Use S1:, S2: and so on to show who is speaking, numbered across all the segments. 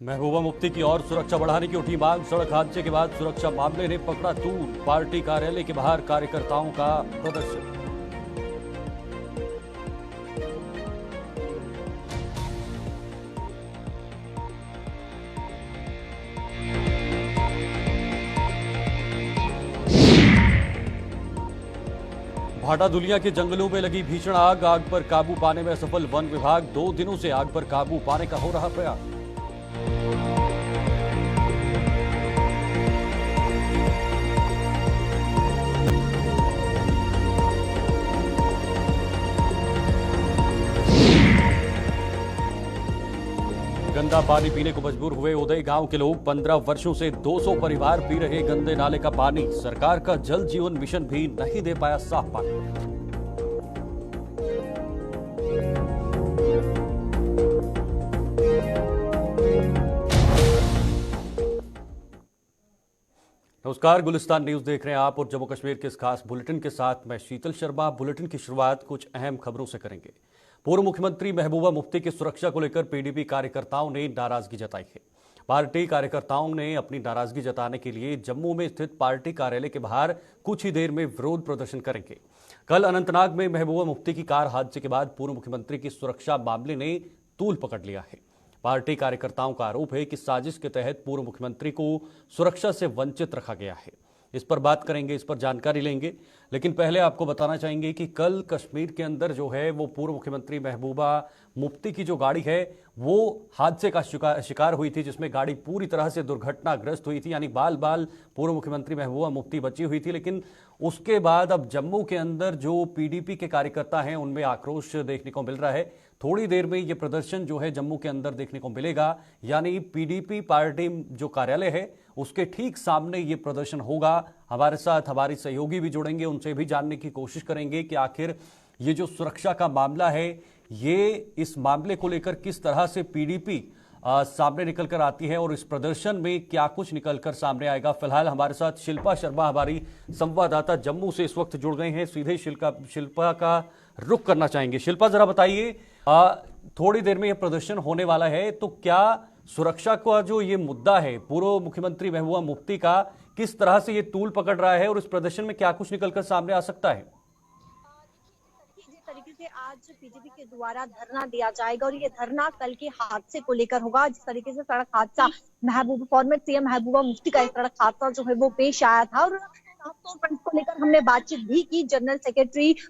S1: महबूबा मुफ्ती की और सुरक्षा बढ़ाने की उठी मांग। सड़क हादसे के बाद सुरक्षा मामले ने पकड़ा तूल। पार्टी कार्यालय के बाहर कार्यकर्ताओं का प्रदर्शन। भाटा दुलिया के जंगलों में लगी भीषण आग। आग पर काबू पाने में असफल वन विभाग। 2 दिनों से आग पर काबू पाने का हो रहा प्रयास। गंदा पानी पीने को मजबूर हुए उदय गांव के लोग। 15 वर्षों से 200 परिवार पी रहे गंदे नाले का पानी। सरकार का जल जीवन मिशन भी नहीं दे पाया साफ पानी। नमस्कार, गुलिस्तान न्यूज देख रहे हैं आप और जम्मू कश्मीर के इस खास बुलेटिन के साथ मैं शीतल शर्मा। बुलेटिन की शुरुआत कुछ अहम खबरों से करेंगे। पूर्व मुख्यमंत्री महबूबा मुफ्ती की सुरक्षा को लेकर पीडीपी कार्यकर्ताओं ने नाराजगी जताई है। पार्टी कार्यकर्ताओं ने अपनी नाराजगी जताने के लिए जम्मू में स्थित पार्टी कार्यालय के बाहर कुछ ही देर में विरोध प्रदर्शन करेंगे। कल अनंतनाग में महबूबा मुफ्ती की कार हादसे के बाद पूर्व मुख्यमंत्री की सुरक्षा मामले ने तूल पकड़ लिया है। पार्टी कार्यकर्ताओं का आरोप है कि साजिश के तहत पूर्व मुख्यमंत्री को सुरक्षा से वंचित रखा गया है। इस पर बात करेंगे, इस पर जानकारी लेंगे, लेकिन पहले आपको बताना चाहेंगे कि कल कश्मीर के अंदर जो है वो पूर्व मुख्यमंत्री महबूबा मुफ्ती की जो गाड़ी है वो हादसे का शिकार हुई थी, जिसमें गाड़ी पूरी तरह से दुर्घटनाग्रस्त हुई थी। यानी बाल बाल पूर्व मुख्यमंत्री महबूबा मुफ्ती बची हुई थी। लेकिन उसके बाद अब जम्मू के अंदर जो पीडीपी के कार्यकर्ता हैं उनमें आक्रोश देखने को मिल रहा है। थोड़ी देर में ये प्रदर्शन जो है जम्मू के अंदर देखने को मिलेगा। यानी पीडीपी पार्टी जो कार्यालय है उसके ठीक सामने ये प्रदर्शन होगा। हमारे साथ हमारी सहयोगी भी जुड़ेंगे, उनसे भी जानने की कोशिश करेंगे कि आखिर ये जो सुरक्षा का मामला है ये इस मामले को लेकर किस तरह से पीडीपी सामने निकल कर आती है और इस प्रदर्शन में क्या कुछ निकलकर सामने आएगा। फिलहाल हमारे साथ शिल्पा शर्मा हमारी संवाददाता जम्मू से इस वक्त जुड़ गए हैं। सीधे शिल्पा का रुख करना चाहेंगे। शिल्पा, जरा बताइए, थोड़ी देर में यह प्रदर्शन होने वाला है, तो क्या सुरक्षा का जो ये मुद्दा है पूर्व मुख्यमंत्री महबूबा मुफ्ती का, किस तरह से ये तूल पकड़ रहा है और इस प्रदर्शन में क्या कुछ निकलकर सामने आ सकता है?
S2: जिस तरीके से आज बीजेपी के द्वारा धरना दिया जाएगा और ये धरना कल के हादसे को लेकर होगा। जिस तरीके से सड़क हादसा फॉर्मर सीएम महबूबा मुफ्ती का एक सड़क हादसा जो है वो पेश आया था और साफ तौर पर इसको लेकर हमने बातचीत भी की।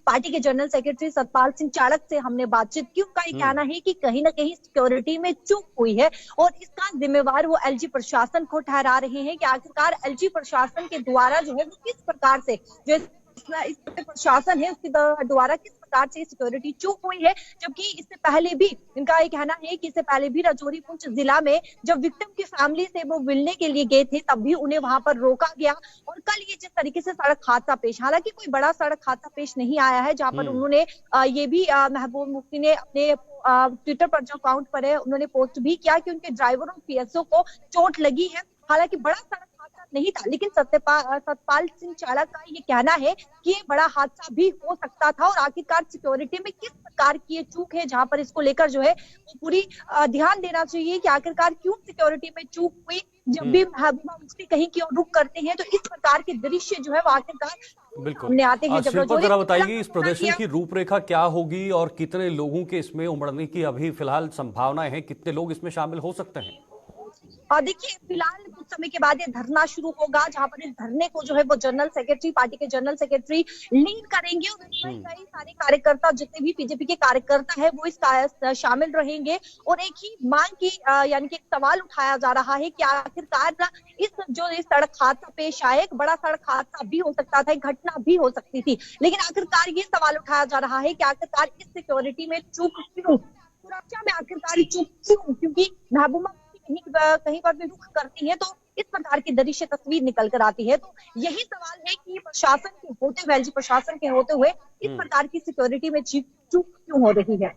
S2: पार्टी के जनरल सेक्रेटरी सतपाल सिंह चाड़क से हमने बातचीत की। उनका ये कहना है कि कहीं ना कहीं सिक्योरिटी में चूक हुई है और इसका जिम्मेवार वो एलजी प्रशासन को ठहरा रहे हैं कि आखिरकार एलजी प्रशासन के द्वारा जो है वो किस प्रकार से जो इस प्रशासन है उसके द्वारा किस प्रकार से सिक्योरिटी चूक हुई है। जबकि इससे पहले भी इनका ये कहना है कि इससे पहले भी राजौरी पुंछ जिला में जब विक्टिम की फैमिली से वो मिलने के लिए गए थे तब भी उन्हें वहां पर रोका गया। और कल ये जिस तरीके से सड़क हादसा पेश, हालांकि कोई बड़ा सड़क हादसा पेश नहीं आया है, जहां पर उन्होंने ये भी महबूब मुफ्ती ने अपने ट्विटर पर जो अकाउंट पर है उन्होंने पोस्ट भी किया कि उनके ड्राइवर और पीएसओ को चोट लगी है। हालांकि बड़ा सड़क हादसा नहीं था, लेकिन सतपाल सिंह चाड़क का ये कहना है कि ये बड़ा हादसा भी हो सकता था और आखिरकार सिक्योरिटी में किस प्रकार की ये चूक है, जहां पर इसको लेकर जो है वो पूरी ध्यान देना चाहिए कि आखिरकार क्यों सिक्योरिटी में चूक हुई। जब भी महबूबा मुफ्ती कहीं की ओर रुख करते हैं तो इस प्रकार के दृश्य जो है वो आखिरकार सामने आते हैं।
S1: जरा बताइए, इस प्रदर्शन की रूपरेखा क्या होगी और कितने लोगों के इसमें उमड़ने की अभी फिलहाल संभावनाएं हैं, कितने लोग इसमें शामिल हो सकते हैं?
S2: और देखिए, फिलहाल कुछ समय के बाद ये धरना शुरू होगा, जहां पर इस धरने को जो है वो पार्टी के जनरल सेक्रेटरी लीड करेंगे और कई सारे कार्यकर्ता, जितने भी बीजेपी के कार्यकर्ता है वो इस शामिल रहेंगे। और एक ही मांग की यानी कि एक सवाल उठाया जा रहा है कि आखिरकार इस सड़क हादसा पेश आया, एक बड़ा सड़क हादसा भी हो सकता था, एक घटना भी हो सकती थी, लेकिन आखिरकार ये सवाल उठाया जा रहा है कि आखिरकार इस सिक्योरिटी में चूक क्यों, सुरक्षा में आखिरकार चूक क्यों, क्योंकि महबूबा कहीं पर भी रुख करती है तो इस प्रकार की दृश्य तस्वीर निकल कर आती है। तो यही सवाल है कि प्रशासन के होते हुए, एलजी प्रशासन के होते हुए इस प्रकार की सिक्योरिटी में चूक क्यों हो रही है।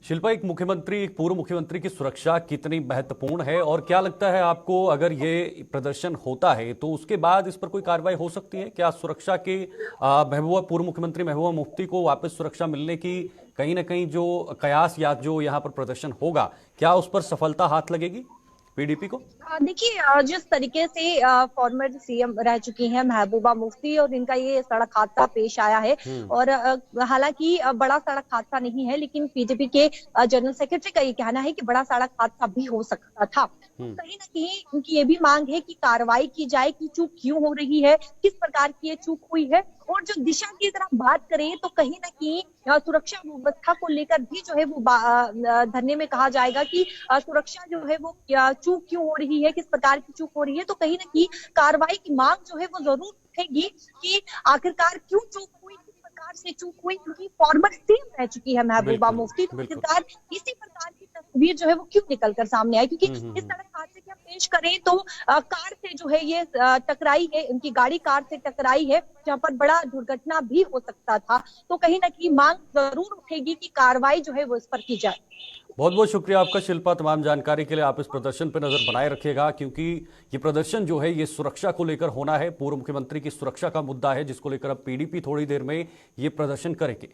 S1: शिल्पा, एक पूर्व मुख्यमंत्री की सुरक्षा कितनी महत्वपूर्ण है और क्या लगता है आपको, अगर ये प्रदर्शन होता है तो उसके बाद इस पर कोई कार्रवाई हो सकती है? क्या सुरक्षा के पूर्व मुख्यमंत्री महबूबा मुफ्ती को वापस सुरक्षा मिलने की कहीं ना कहीं जो कयास या जो यहाँ पर प्रदर्शन होगा, क्या उस पर सफलता हाथ लगेगी पीडीपी को?
S2: देखिए, जिस तरीके से फॉर्मर सीएम रह चुकी हैं महबूबा मुफ्ती और इनका ये सड़क हादसा पेश आया है, और हालांकि बड़ा सड़क हादसा नहीं है, लेकिन बीजेपी के जनरल सेक्रेटरी का ये कहना है कि बड़ा सड़क हादसा भी हो सकता था। तो कहीं ना कहीं उनकी ये भी मांग है कि कार्रवाई की जाए कि चूक क्यों हो रही है, किस प्रकार की ये चूक हुई है। और जो दिशा की तरफ बात करें तो कहीं ना कहीं सुरक्षा व्यवस्था को लेकर भी जो है वो धरने में कहा जाएगा कि सुरक्षा जो है वो चूक क्यों हो रही है, किस प्रकार की चूक हो रही है। तो कहीं ना कहीं कार्रवाई की मांग जो है वो जरूर उठेगी कि आखिरकार क्यों चूक हुई, किस प्रकार से चूक हुई, क्योंकि फॉर्मर सीएम रह चुकी है महबूबा मुफ्ती। तो आखिरकार इसी प्रकार की तस्वीर जो है वो क्यों निकल कर सामने आई, क्योंकि इस सड़क हादसे की हम पेश करें तो कार से जो है ये टकराई है, उनकी गाड़ी कार से टकराई है, जहां पर बड़ा दुर्घटना भी हो सकता था। तो कहीं ना कहीं मांग जरूर उठेगी कि कार्रवाई जो है वो इस पर की जाए।
S1: बहुत बहुत शुक्रिया आपका शिल्पा, तमाम जानकारी के लिए। आप इस प्रदर्शन पर नजर बनाए रखिएगा, क्योंकि ये प्रदर्शन जो है ये सुरक्षा को लेकर होना है। पूर्व मुख्यमंत्री की सुरक्षा का मुद्दा है, जिसको लेकर अब पीडीपी थोड़ी देर में ये प्रदर्शन करेंगे।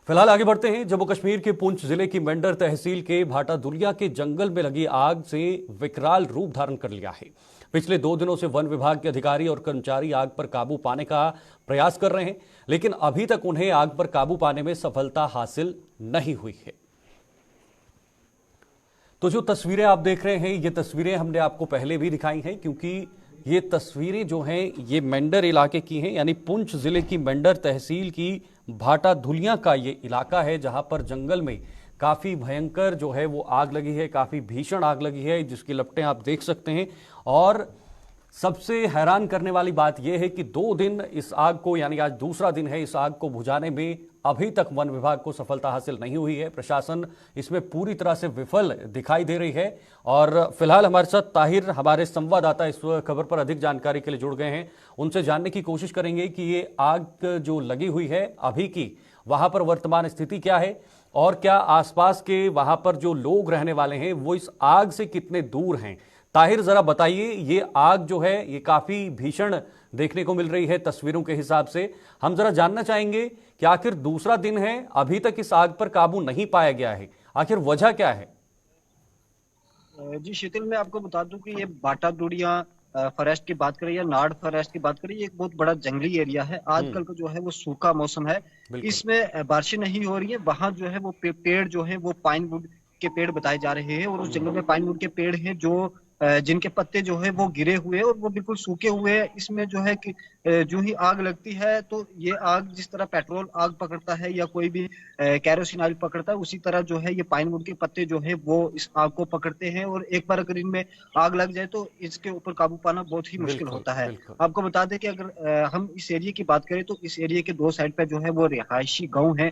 S1: फिलहाल आगे बढ़ते हैं। जम्मू कश्मीर के पुंछ जिले की मेंढर तहसील के भाटा दुलिया के जंगल में लगी आग से विकराल रूप धारण कर लिया है। पिछले 2 दिनों से वन विभाग के अधिकारी और कर्मचारी आग पर काबू पाने का प्रयास कर रहे हैं, लेकिन अभी तक उन्हें आग पर काबू पाने में सफलता हासिल नहीं हुई है। तो जो तस्वीरें आप देख रहे हैं, ये तस्वीरें हमने आपको पहले भी दिखाई हैं, क्योंकि ये तस्वीरें जो हैं ये मेंढर इलाके की हैं, यानी पुंछ जिले की मेंढर तहसील की भाटा धुलिया का ये इलाका है, जहां पर जंगल में काफी भयंकर जो है वो आग लगी है, काफी भीषण आग लगी है, जिसकी लपटें आप देख सकते हैं। और सबसे हैरान करने वाली बात यह है कि 2 दिन इस आग को, यानी आज दूसरा दिन है, इस आग को बुझाने में अभी तक वन विभाग को सफलता हासिल नहीं हुई है। प्रशासन इसमें पूरी तरह से विफल दिखाई दे रही है। और फिलहाल हमारे साथ ताहिर, हमारे संवाददाता, इस खबर पर अधिक जानकारी के लिए जुड़ गए हैं। उनसे जानने की कोशिश करेंगे कि ये आग जो लगी हुई है अभी की, वहां पर वर्तमान स्थिति क्या है, और क्या आसपास के वहां पर जो लोग रहने वाले हैं वो इस आग से कितने दूर हैं। ताहिर, जरा बताइए, ये आग जो है ये काफी भीषण देखने को मिल रही है तस्वीरों के हिसाब से। हम जरा जानना चाहेंगे कि आखिर दूसरा दिन है, अभी तक इस आग पर काबू नहीं पाया गया है, आखिर वजह क्या है?
S3: जी शीतल, मैं आपको बता दूं कि ये बाटा दुड़िया फॉरेस्ट की बात करें या नाड़ फॉरेस्ट की बात करें, ये एक बहुत बड़ा जंगली एरिया है। आजकल का जो है वो सूखा मौसम है, इसमें बारिशें नहीं हो रही है। वहां जो है वो पेड़ जो है वो पाइन वुड के पेड़ बताए जा रहे हैं, और उस जंगल में पाइन वुड के पेड़ हैं जो जिनके पत्ते जो है वो गिरे हुए हैं और वो बिल्कुल सूखे हुए हैं। इसमें जो है कि जो ही आग लगती है तो ये आग जिस तरह पेट्रोल आग पकड़ता है या कोई भी कैरोसिन ऑयल पकड़ता है, उसी तरह जो है ये पाइन वुड के पत्ते जो है वो इस आग को पकड़ते हैं, और एक बार अगर इनमें आग लग जाए तो इसके ऊपर काबू पाना बहुत ही मुश्किल होता है। आपको बता दें कि अगर हम इस एरिया की बात करें तो इस एरिया के 2 साइड पे जो है वो रिहायशी गाँव है।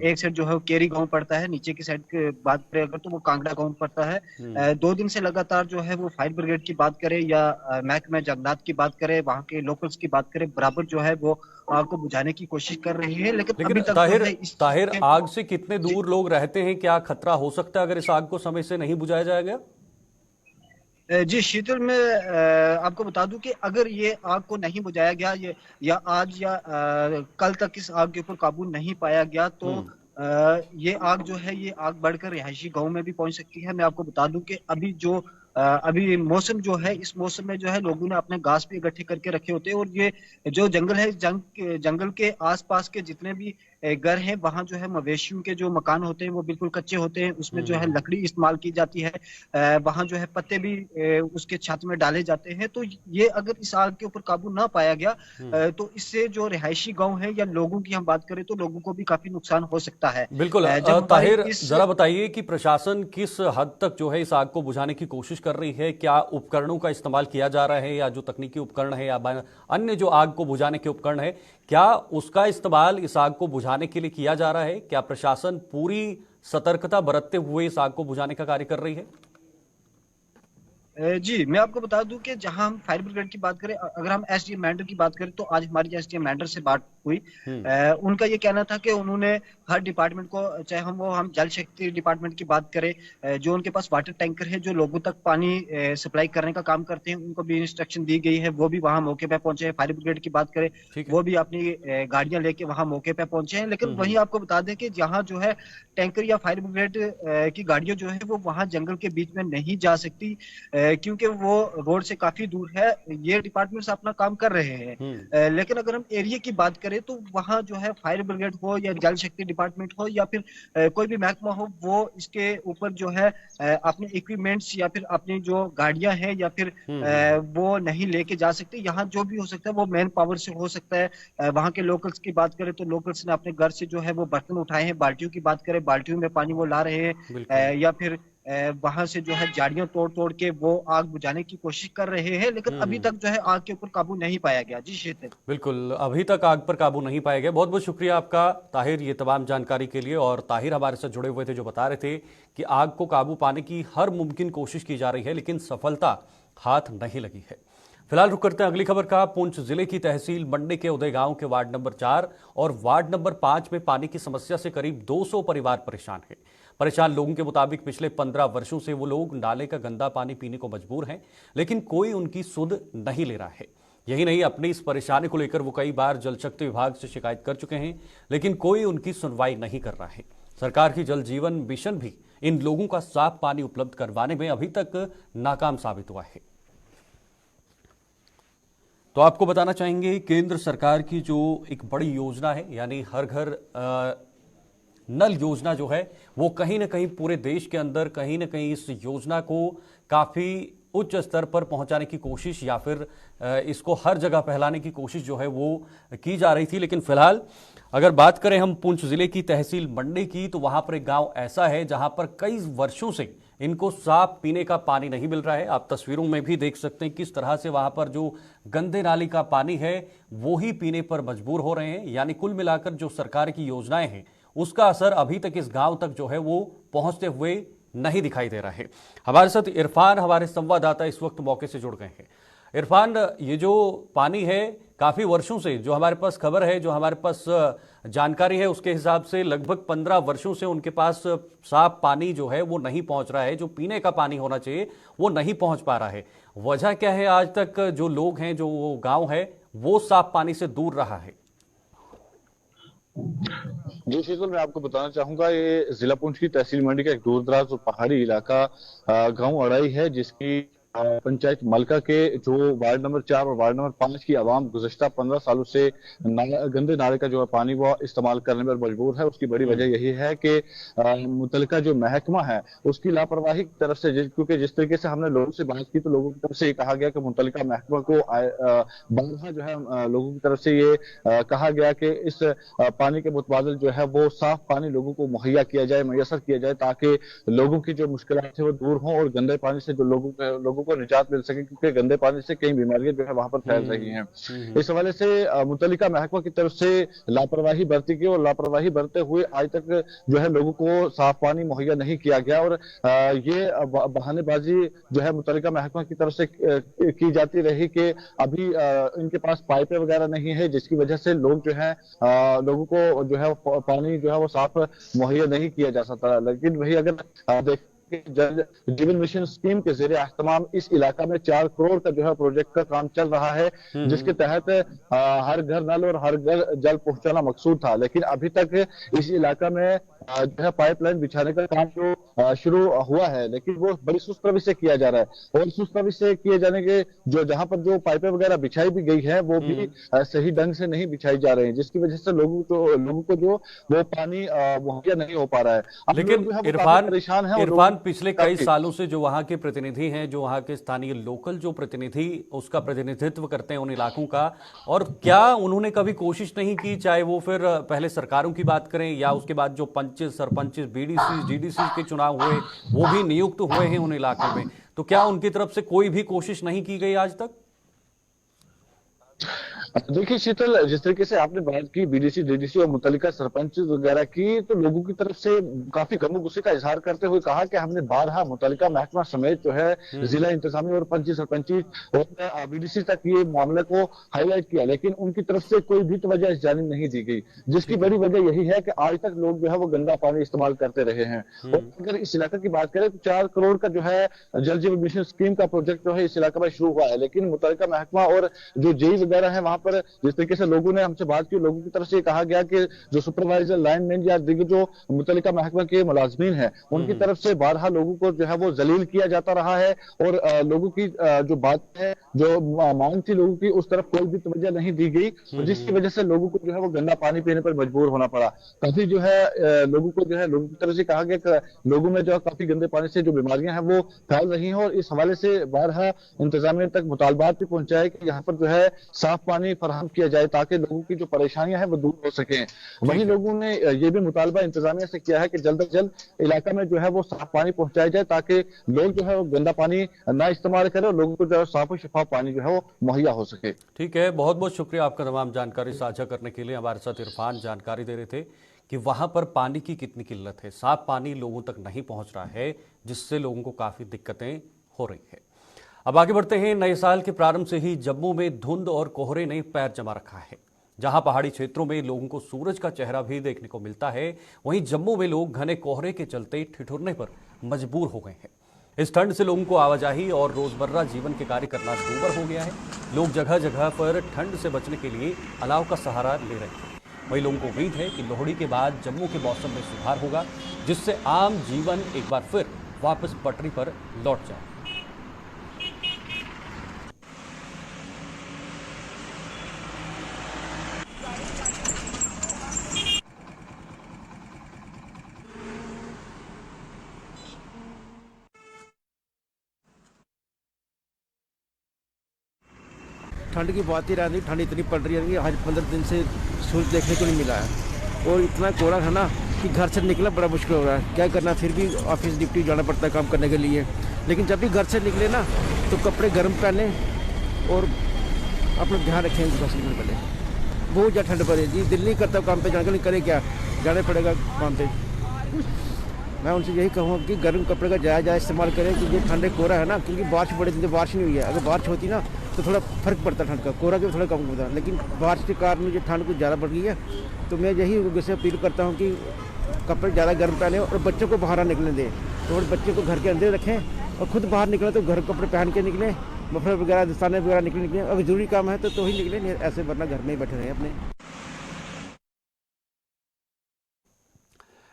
S3: एक साइड जो है वो केरी गाँव पड़ता है, नीचे की साइड की बात करें अगर तो वो कांगड़ा गाँव पड़ता है। 2 दिन से लगातार जो है वो फायर ब्रिगेड की बात करें या महकमा जंगलात की बात करें, वहां के लोकल्स की बात करें, बराबर जो है वो आग को बुझाने की कोशिश कर रही है। लेकिन अभी तक
S1: ताहिर, आग से कितने दूर लोग रहते हैं? क्या खतरा हो सकता है अगर इस आग को समय से नहीं बुझाया जाएगा?
S3: जी शीतल, मैं आपको बता दूं कि अगर ये आग को नहीं बुझाया गया या आज या कल तक इस आग के ऊपर काबू नहीं पाया गया तो ये आग जो है ये आग बढ़कर रिहायशी गांव में भी पहुंच सकती है। मैं आपको बता दूं कि अभी मौसम जो है, इस मौसम में जो है लोगों ने अपने घास भी इकट्ठे करके रखे होते हैं, और ये जो जंगल है, जंगल के आसपास के जितने भी घर हैं वहां जो है मवेशियों के जो मकान होते हैं वो बिल्कुल कच्चे होते हैं, उसमें जो है लकड़ी इस्तेमाल की जाती है। वहां जो है पत्ते भी उसके छत में डाले जाते हैं। तो ये अगर इस आग के ऊपर काबू ना पाया गया तो इससे जो रिहायशी गांव है या लोगों की हम बात करें तो लोगों को भी काफी नुकसान हो सकता है।
S1: बिल्कुल। ताहिर, जरा बताइए कि प्रशासन किस हद तक जो है इस आग को बुझाने की कोशिश कर रही है? क्या उपकरणों का इस्तेमाल किया जा रहा है, या जो तकनीकी उपकरण है या अन्य जो आग को बुझाने के उपकरण है, क्या उसका इस्तेमाल इस आग को बुझाने के लिए किया जा रहा है? क्या प्रशासन पूरी सतर्कता बरतते हुए इस आग को बुझाने का कार्य कर रही है?
S3: जी, मैं आपको बता दूं कि जहां हम फायर ब्रिगेड की बात करें, अगर हम एसडीएम मेंढर की बात करें तो आज हमारी एसडीएम मेंढर से बात हुई। उनका ये कहना था कि उन्होंने हर डिपार्टमेंट को, चाहे हम जल शक्ति डिपार्टमेंट की बात करें, जो उनके पास वाटर टैंकर है जो लोगों तक पानी सप्लाई करने का काम करते हैं, उनको भी इंस्ट्रक्शन दी गई है, वो भी वहां मौके पे पहुंचे हैं। फायर ब्रिगेड की बात करें, वो भी अपनी गाड़ियां लेके वहां मौके पे पहुंचे हैं। लेकिन वहीं आपको बता दें कि जहां जो है टैंकर या फायर ब्रिगेड की गाड़ियां जो है वो वहां जंगल के बीच में नहीं जा सकती, क्योंकि वो रोड से काफी दूर है। ये डिपार्टमेंट्स अपना काम कर रहे हैं, लेकिन अगर हम एरिया की बात करें तो वहां जो है फायर ब्रिगेड हो या जल शक्ति डिपार्टमेंट हो या फिर कोई भी महकमा हो, वो इसके ऊपर जो है अपने इक्विपमेंट्स या फिर अपनी जो गाड़ियां हैं या फिर वो नहीं लेके जा सकते। यहाँ जो भी हो सकता है वो मैन पावर से हो सकता है। वहां के लोकल्स की बात करें तो लोकल्स ने अपने घर से जो है वो बर्तन उठाए हैं। बाल्टियों की बात करें, बाल्टियों में पानी वो ला रहे हैं, या फिर वहां से जो है झाड़ियां तोड़ तोड़ के वो आग बुझाने की कोशिश कर रहे हैं। लेकिन अभी तक जो है आग के ऊपर काबू नहीं पाया गया। जी शीतल।
S1: बिल्कुल, अभी तक आग पर काबू नहीं पाया गया। बहुत बहुत शुक्रिया आपका ताहिर, ये तमाम जानकारी के लिए। और ताहिर हमारे साथ जुड़े हुए थे, जो बता रहे थे कि आग को काबू पाने की हर मुमकिन कोशिश की जा रही है, लेकिन सफलता हाथ नहीं लगी है। फिलहाल रुक करते हैं अगली खबर का। पुंछ जिले की तहसील मंडी के उदय गांव के वार्ड नंबर 4 और वार्ड नंबर 5 में पानी की समस्या से करीब 200 परिवार परेशान हैं। परेशान लोगों के मुताबिक पिछले 15 वर्षों से वो लोग नाले का गंदा पानी पीने को मजबूर हैं, लेकिन कोई उनकी सुध नहीं ले रहा है। यही नहीं, अपनी इस परेशानी को लेकर वो कई बार जल शक्ति विभाग से शिकायत कर चुके हैं, लेकिन कोई उनकी सुनवाई नहीं कर रहा है। सरकार की जल जीवन मिशन भी इन लोगों का साफ पानी उपलब्ध करवाने में अभी तक नाकाम साबित हुआ है। तो आपको बताना चाहेंगे, केंद्र सरकार की जो एक बड़ी योजना है, यानी हर घर नल योजना जो है, वो कहीं ना कहीं पूरे देश के अंदर कहीं ना कहीं इस योजना को काफी उच्च स्तर पर पहुंचाने की कोशिश या फिर इसको हर जगह फैलाने की कोशिश जो है वो की जा रही थी। लेकिन फिलहाल अगर बात करें हम पुंछ जिले की तहसील मंडी की, तो वहां पर एक गांव ऐसा है जहां पर कई वर्षों से इनको साफ पीने का पानी नहीं मिल रहा है। आप तस्वीरों में भी देख सकते हैं किस तरह से वहां पर जो गंदे नाली का पानी है वो ही पीने पर मजबूर हो रहे हैं। यानी कुल मिलाकर जो सरकार की योजनाएं हैं उसका असर अभी तक इस गांव तक जो है वो पहुंचते हुए नहीं दिखाई दे रहा है। हमारे साथ इरफान, हमारे संवाददाता, इस वक्त मौके से जुड़ गए हैं। इरफान, ये जो पानी है काफी वर्षों से, जो हमारे पास खबर है, जो हमारे पास जानकारी है, उसके हिसाब से लगभग 15 वर्षों से उनके पास साफ पानी जो है वो नहीं पहुंच रहा है। जो पीने का पानी होना चाहिए वो नहीं पहुंच पा रहा है। वजह क्या है? आज तक जो लोग हैं, जो वो गांव है, वो साफ पानी से दूर रहा है।
S4: जी शीतल, मैं आपको बताना चाहूंगा, ये जिला पुंछ की तहसील मंडी का एक दूर दराज और पहाड़ी इलाका गांव अड़ाई है, जिसकी पंचायत मलका के जो वार्ड नंबर 4 और वार्ड नंबर 5 की आवाम गुज़श्ता 15 सालों से गंदे नाले का जो है पानी वो इस्तेमाल करने पर मजबूर है। उसकी बड़ी वजह यही है कि मुतलका जो महकमा है उसकी लापरवाही की तरफ से, क्योंकि जिस तरीके से हमने लोगों से बात की तो लोगों की तरफ से ये कहा गया कि मुतलका महकमा को बारहा जो है लोगों की तरफ से ये कहा गया कि इस पानी के मुतबादल जो है वो साफ पानी लोगों को मुहैया किया जाए, मैसर किया जाए, ताकि लोगों की जो मुश्किलात है वो दूर हों और गंदे पानी से जो लोगों को निजात मिल सके, क्योंकि गंदे पानी से कई बीमारियां जो है वहां पर फैल रही हैं। इस हवाले से मुतल्लिका महकमा की तरफ से लापरवाही बरती गई और लापरवाही बरते हुए आज तक जो है लोगों को साफ पानी मुहैया नहीं किया गया। और ये बहानेबाजी जो है मुतल्लिका महकमा की तरफ से की जाती रही कि अभी इनके पास पाइपें वगैरह नहीं है, जिसकी वजह से लोग जो है लोगों को जो है पानी जो है वो साफ मुहैया नहीं किया जा सकता। लेकिन वही अगर देख जल जीवन मिशन स्कीम के ज़रिए एहतमाम इस इलाका में 4 करोड़ का जो है प्रोजेक्ट का काम चल रहा है, जिसके तहत हर घर नल और हर घर जल पहुंचाना मकसूद था। लेकिन अभी तक इस इलाका में जो है पाइपलाइन बिछाने का काम जो शुरू हुआ है, लेकिन वो बड़ी सुस्त रवि से किया जा रहा है। और सुस्त रवि से किए जाने के जो जहां पर जो पाइपें वगैरह बिछाई भी गई है वो भी सही ढंग से नहीं बिछाई जा रही है, जिसकी वजह से लोगों को जो वो पानी मुहैया नहीं हो पा रहा है।
S1: लेकिन इरफान, पिछले कई सालों से जो वहां के प्रतिनिधि हैं, जो वहां के स्थानीय लोकल जो प्रतिनिधि उसका प्रतिनिधित्व करते हैं उन इलाकों का, और क्या उन्होंने कभी कोशिश नहीं की, चाहे वो फिर पहले सरकारों की बात करें या उसके बाद जो पंच, सरपंच, बीडीसी, जीडीसी के चुनाव हुए वो भी नियुक्त हुए हैं उन इलाकों में, तो क्या उनकी तरफ से कोई भी कोशिश नहीं की गई आज तक?
S4: देखिए शीतल, जिस तरीके से आपने बात की बीडीसी, डीडीसी और मुतल्लिका सरपंच वगैरह की, तो लोगों की तरफ से काफी गम गुस्से का इजहार करते हुए कहा कि हमने बारहा मुतल्लिका महकमा समेत जो है जिला इंतजामी और पंची सरपंची और बीडीसी तक ये मामले को हाईलाइट किया, लेकिन उनकी तरफ से कोई भी तवज्जो इस जानिब नहीं दी गई, जिसकी बड़ी वजह यही है कि आज तक लोग जो है वो गंदा पानी इस्तेमाल करते रहे हैं। और अगर इस इलाके की बात करें तो 4 करोड़ का जो है जल जीवन मिशन स्कीम का प्रोजेक्ट जो है इस इलाके में शुरू हुआ है, लेकिन मुतल्लिका महकमा और जो जेई वगैरह है वहां पर जिस तरीके से लोगों ने हमसे बात की, लोगों की तरफ से कहा गया कि जो सुपरवाइजर, लाइनमैन या दिग्गज जो मुतल्लिका महकमा के मुलाजमीन हैं उनकी तरफ से बारहा लोगों को जो है वो जलील किया जाता रहा है, और लोगों की जो बात है, जो मांग थी लोगों की, उस तरफ कोई भी तवज्जो नहीं दी गई, जिसकी वजह से लोगों को जो है वो गंदा पानी पीने पर मजबूर होना पड़ा। काफी जो है लोगों को जो है लोगों की तरफ से कहा गया कि लोगों में जो है काफी गंदे पानी से जो बीमारियां हैं वो फैल रही हैं, और इस हवाले से बारहा इंतजामिया तक मुतालबात भी पहुंचाए कि यहाँ पर जो है साफ पानी फराहम किया जाए ताकि लोगों की जो परेशानियां हैं वो दूर हो सकें। वहीं लोगों ने ये भी मुतालबा इंतजामिया से किया है कि जल्द से जल्द इलाका में जो है वो साफ पानी पहुंचाया जाए ताकि लोग जो है वो गंदा पानी ना इस्तेमाल करें और लोगों को जो है साफ और शफाफ पानी जो है वो मुहैया हो सके।
S1: ठीक है, बहुत बहुत शुक्रिया आपका तमाम जानकारी साझा करने के लिए। हमारे साथ इरफान जानकारी दे रहे थे कि वहां पर पानी की कितनी किल्लत है, साफ पानी लोगों तक नहीं पहुंच रहा है, जिससे लोगों को काफी दिक्कतें हो रही है। अब आगे बढ़ते हैं। नए साल के प्रारंभ से ही जम्मू में धुंध और कोहरे ने पैर जमा रखा है। जहां पहाड़ी क्षेत्रों में लोगों को सूरज का चेहरा भी देखने को मिलता है, वहीं जम्मू में लोग घने कोहरे के चलते ठिठुरने पर मजबूर हो गए हैं। इस ठंड से लोगों को आवाजाही और रोजमर्रा जीवन के कार्य करना दूभर हो गया है। लोग जगह जगह पर ठंड से बचने के लिए अलाव का सहारा ले रहे हैं। वहीं लोगों को उम्मीद है कि लोहड़ी के बाद जम्मू के मौसम में सुधार होगा, जिससे आम जीवन एक बार फिर वापस पटरी पर लौट जाए।
S5: ठंड की बात ही रहती, ठंड इतनी पड़ रही है कि आज 15 दिन से सूरज देखने को नहीं मिला है, और इतना कोहरा था ना कि घर से निकलना बड़ा मुश्किल हो रहा है। क्या करना, फिर भी ऑफिस ड्यूटी जाना पड़ता है काम करने के लिए, लेकिन जब भी घर से निकले ना तो कपड़े गर्म पहने और अपना ध्यान रखें। पहले बहुत ज़्यादा ठंड पड़ी जी, दिल नहीं करता काम पे जाने के लिए, करे क्या, जाना पड़ेगा काम पे। मैं उनसे यही कहूँगा कि गर्म कपड़े का जायज़ इस्तेमाल करें, क्योंकि ठंडे कोहरा है ना, क्योंकि बारिश बड़े दिन से बारिश नहीं हुई है। अगर बारिश होती ना तो थोड़ा फर्क पड़ता ठंड का, कोहरा के थोड़ा कम होता, लेकिन बारिश के कारण जो ठंड कुछ ज़्यादा बढ़ गई है, तो मैं यही लोगों से अपील करता हूँ कि कपड़े ज़्यादा गर्म पहने और बच्चों को बाहर निकलने दें। तो बच्चों को घर के अंदर रखें और खुद बाहर निकलें तो घर कपड़े पहन के निकलें, मफलर वगैरह दस्ताने वगैरह निकलें। अगर जरूरी काम है तो ही निकलें, ऐसे वरना घर में ही बैठे रहें अपने।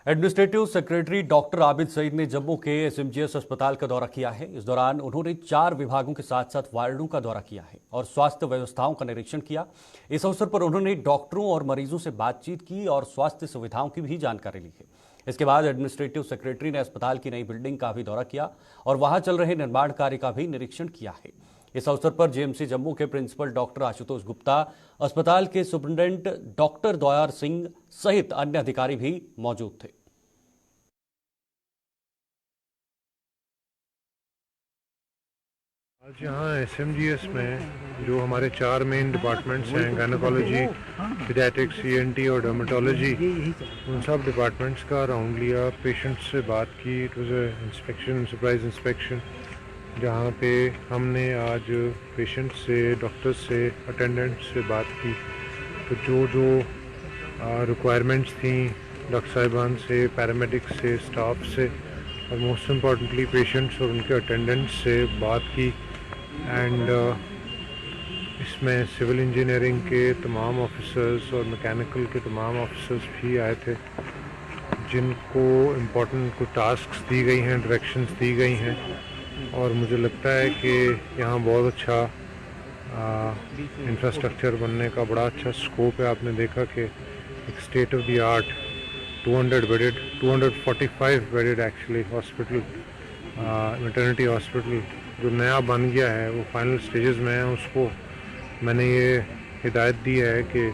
S1: Administrative secretary doctor Abid Saeed ने जम्मू के एसएमजीएस अस्पताल का दौरा किया है। इस दौरान उन्होंने 4 विभागों के साथ साथ वार्डों का दौरा किया है और स्वास्थ्य व्यवस्थाओं का निरीक्षण किया। इस अवसर पर उन्होंने डॉक्टरों और मरीजों से बातचीत की और स्वास्थ्य सुविधाओं की भी जानकारी ली है। इसके बाद एडमिनिस्ट्रेटिव सेक्रेटरी ने अस्पताल की नई बिल्डिंग का भी दौरा किया और वहां चल रहे निर्माण कार्य का भी निरीक्षण किया है। इस अवसर पर जेएमसी जम्मू के प्रिंसिपल डॉक्टर आशुतोष गुप्ता, अस्पताल के सुपरिटेंडेंट डॉक्टर दयार सिंह सहित अन्य अधिकारी भी मौजूद थे।
S6: आज यहाँ एसएमजीएस में जो हमारे 4 मेन डिपार्टमेंट्स हैं, गायनेकोलॉजी, पीडियाट्रिक्स, ईएनटी और डर्मेटोलॉजी, उन सब डिपार्टमेंट्स का राउंड लिया, पेशेंट्स से बात की। It was a inspection, surprise inspection, जहाँ पे हमने आज पेशेंट से, डॉक्टर्स से, अटेंडेंट्स से बात की। तो जो रिक्वायरमेंट्स थी डॉक्टर साहिबान से, पैरामेडिक्स से, स्टाफ से और मोस्ट इम्पॉर्टेंटली पेशेंट्स और उनके अटेंडेंट्स से बात की। एंड इसमें सिविल इंजीनियरिंग के तमाम ऑफिसर्स और मैकेनिकल के तमाम ऑफिसर्स भी आए थे, जिनको इम्पोर्टेंट कुछ टास्क्स दी गई हैं, डायरेक्शंस दी गई हैं। और मुझे लगता है कि यहाँ बहुत अच्छा इंफ्रास्ट्रक्चर बनने का बड़ा अच्छा स्कोप है। आपने देखा कि एक state of the art 245 bedded actually hospital, maternity hospital जो नया बन गया है, वो फाइनल स्टेजेस में है। उसको मैंने ये हिदायत दी है कि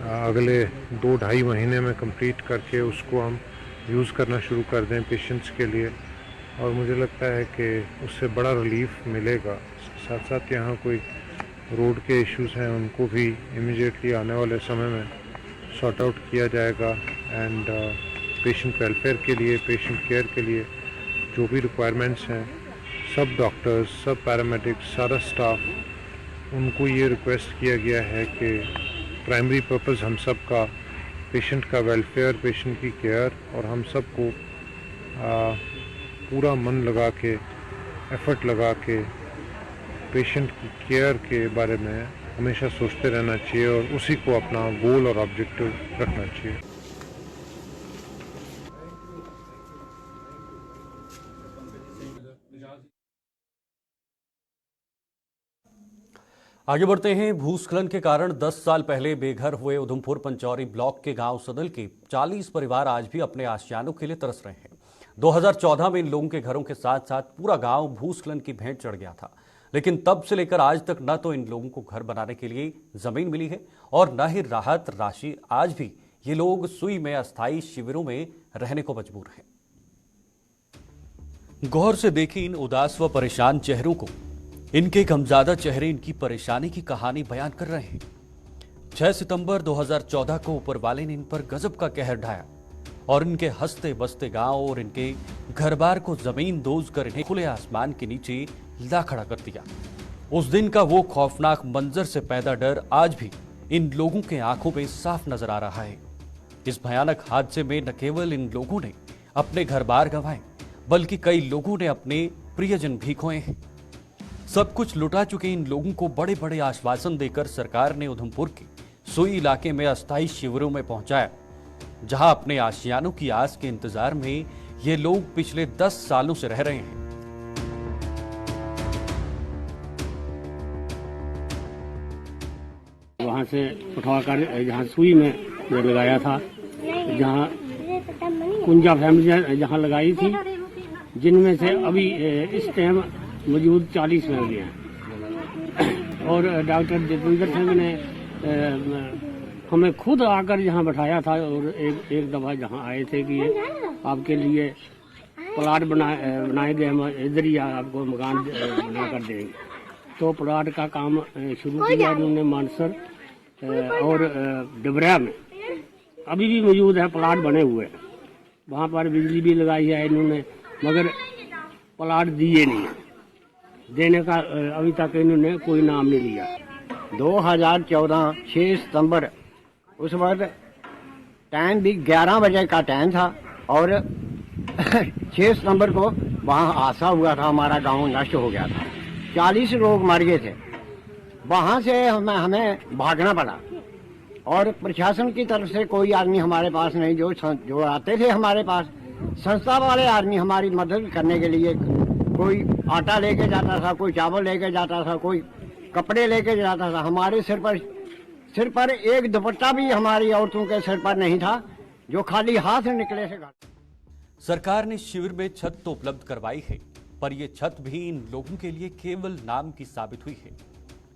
S6: अगले 2-2.5 महीने में कंप्लीट करके उसको हम यूज़ करना शुरू कर दें पेशेंट्स के लिए, और मुझे लगता है कि उससे बड़ा रिलीफ मिलेगा। साथ साथ यहाँ कोई रोड के इश्यूज हैं उनको भी इमीडिएटली आने वाले समय में सॉर्ट आउट किया जाएगा। एंड पेशेंट वेलफेयर के लिए, पेशेंट केयर के लिए जो भी रिक्वायरमेंट्स हैं, सब डॉक्टर्स, सब पैरामेडिक्स, सारा स्टाफ, उनको ये रिक्वेस्ट किया गया है कि प्राइमरी पर्पस हम सब का पेशेंट का वेलफेयर, पेशेंट की केयर, और हम सबको पूरा मन लगा के, एफर्ट लगा के पेशेंट की केयर के बारे में हमेशा सोचते रहना चाहिए और उसी को अपना गोल और ऑब्जेक्टिव रखना चाहिए।
S1: आगे बढ़ते हैं। भूस्खलन के कारण 10 साल पहले बेघर हुए उधमपुर पंचौरी ब्लॉक के गांव सदल के 40 परिवार आज भी अपने आशियानों के लिए तरस रहे हैं। 2014 में इन लोगों के घरों के साथ साथ पूरा गांव भूस्खलन की भेंट चढ़ गया था, लेकिन तब से लेकर आज तक न तो इन लोगों को घर बनाने के लिए जमीन मिली है और न ही राहत राशि। आज भी ये लोग सुई में अस्थायी शिविरों में रहने को मजबूर हैं। गौर से देखिए इन उदास व परेशान चेहरों को। इनके गमज़ादा चेहरे इनकी परेशानी की कहानी बयान कर रहे हैं। 6 सितंबर 2014 को ऊपर वाले ने इन पर गजब का कहर ढाया और इनके हंसते बसते गांव और इनके घर बार को जमीन दोज कर इन्हें खुले आसमान के नीचे ला खड़ा कर दिया। उस दिन का वो खौफनाक मंजर से पैदा डर आज भी इन लोगों के आंखों में साफ नजर आ रहा है। इस भयानक हादसे में न केवल इन लोगों ने अपने घर बार गंवाए, बल्कि कई लोगों ने अपने प्रियजन भी खोए हैं। सब कुछ लुटा चुके इन लोगों को बड़े बड़े आश्वासन देकर सरकार ने उधमपुर के सुई इलाके में अस्थायी शिविरों में पहुंचाया, जहां अपने आशियानों की आस के इंतजार में ये लोग पिछले 10 सालों से रह रहे हैं।
S7: वहां से उठवाकर यहाँ सुई में लगाया था, जहाँ कुंजा फैमिली जहाँ लगाई थी, जिनमें से अभी इस टाइम मौजूद 40 फैमिली हैं। और डॉक्टर जितेंद्र सिंह ने हमें खुद आकर यहाँ बैठाया था और एक दफा जहाँ आए थे कि आपके लिए प्लाट बनाए गए, हम इधर ही आपको मकान बना कर देंगे। तो प्लाट का काम शुरू किया इन्होंने मानसर और डबरा में। अभी भी मौजूद है, प्लाट बने हुए। वहाँ पर बिजली भी लगाई है इन्होंने, मगर प्लाट दिए नहीं, देने का अभी तक इन्होंने कोई नाम नहीं लिया।
S8: 2014 6 सितंबर उस वक्त टाइम भी 11 बजे का टाइम था और 6 सितंबर को वहाँ हादसा हुआ था, हमारा गांव नष्ट हो गया था, 40 लोग मर गए थे। वहाँ से हमें भागना पड़ा और प्रशासन की तरफ से कोई आदमी हमारे पास नहीं, जो आते थे हमारे पास संस्था वाले आदमी हमारी मदद करने के लिए, कोई आटा लेके जाता था, कोई चावल लेके जाता था, कोई कपड़े लेके जाता था। हमारे सिर पर एक दुपट्टा भी हमारी औरतों के सिर पर नहीं था, जो खाली हाथ निकले थे।
S1: सरकार ने शिविर में छत तो उपलब्ध करवाई है, पर यह छत भी इन लोगों के लिए केवल नाम की साबित हुई है।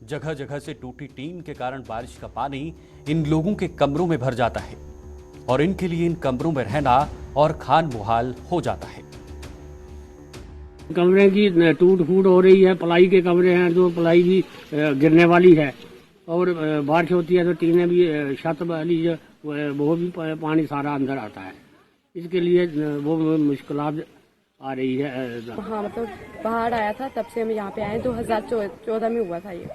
S1: जगह जगह से टूटी टीन के कारण बारिश का पानी इन लोगों के कमरों में भर जाता है और इनके लिए इन कमरों में रहना और खान मुहाल हो जाता है।
S7: कमरे की टूट फूट हो रही है, पलाई के कमरे हैं, जो पलाई भी गिरने वाली है और बारिश होती है तो टीनें भी, छत वाली वो भी पानी सारा अंदर आता है। इसके लिए वो मुश्किलात आ रही है।
S9: हाँ, मतलब बाढ़ आया था, तब से हम यहाँ पे आए। 2014 में हुआ था ये,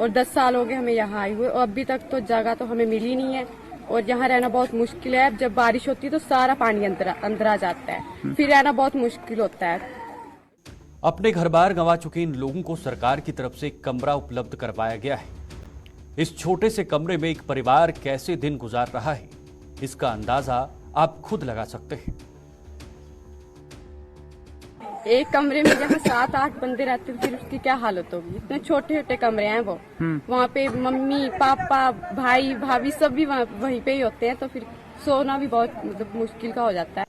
S9: और 10 साल हो गए हमें यहाँ आए हुए और अभी तक तो जगह तो हमें मिली नहीं है और यहाँ रहना बहुत मुश्किल है। जब बारिश होती है तो सारा पानी अंदर आ जाता है, फिर रहना बहुत मुश्किल होता है।
S1: अपने घर बार गंवा चुके इन लोगों को सरकार की तरफ से कमरा उपलब्ध करवाया गया है। इस छोटे से कमरे में एक परिवार कैसे दिन गुजार रहा है, इसका अंदाजा आप खुद लगा सकते हैं।
S9: एक कमरे में जहाँ 7-8 बंदे रहते हैं, फिर उसकी क्या हालत होगी। इतने छोटे छोटे कमरे हैं वो, वहाँ पे मम्मी पापा भाई भाभी सब भी वहीं पे ही होते हैं, तो फिर सोना भी बहुत मतलब मुश्किल का हो जाता है।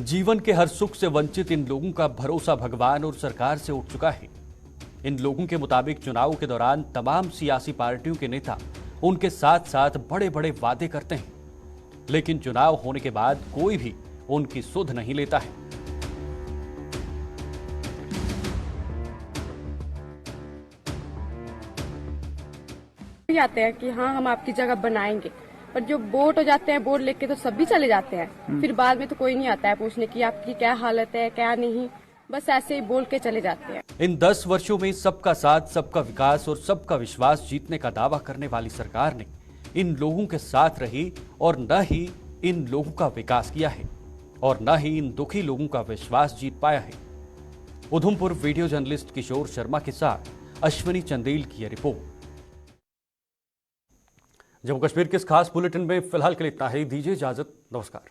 S1: जीवन के हर सुख से वंचित इन लोगों का भरोसा भगवान और सरकार से उठ चुका है। इन लोगों के मुताबिक चुनाव के दौरान तमाम सियासी पार्टियों के नेता उनके साथ साथ बड़े बड़े वादे करते हैं, लेकिन चुनाव होने के बाद कोई भी उनकी सुध नहीं लेता है।
S9: भी आते हैं कि हाँ हम आपकी जगह बनाएंगे, पर जो वोट हो जाते हैं वोट लेके तो सब भी चले जाते हैं, फिर बाद में तो कोई नहीं आता है पूछने की आपकी क्या हालत है क्या नहीं, बस ऐसे ही बोल के चले जाते हैं।
S1: इन 10 वर्षों में सबका साथ, सबका विकास और सबका विश्वास जीतने का दावा करने वाली सरकार ने इन लोगों के साथ रही और न ही इन लोगों का विकास किया है और न ही इन दुखी लोगों का विश्वास जीत पाया है। उधमपुर वीडियो जर्नलिस्ट किशोर शर्मा के साथ अश्विनी चंदेल की यह रिपोर्ट। जम्मू कश्मीर के इस खास बुलेटिन में फिलहाल के लिए इतना ही। दीजिए इजाजत, नमस्कार।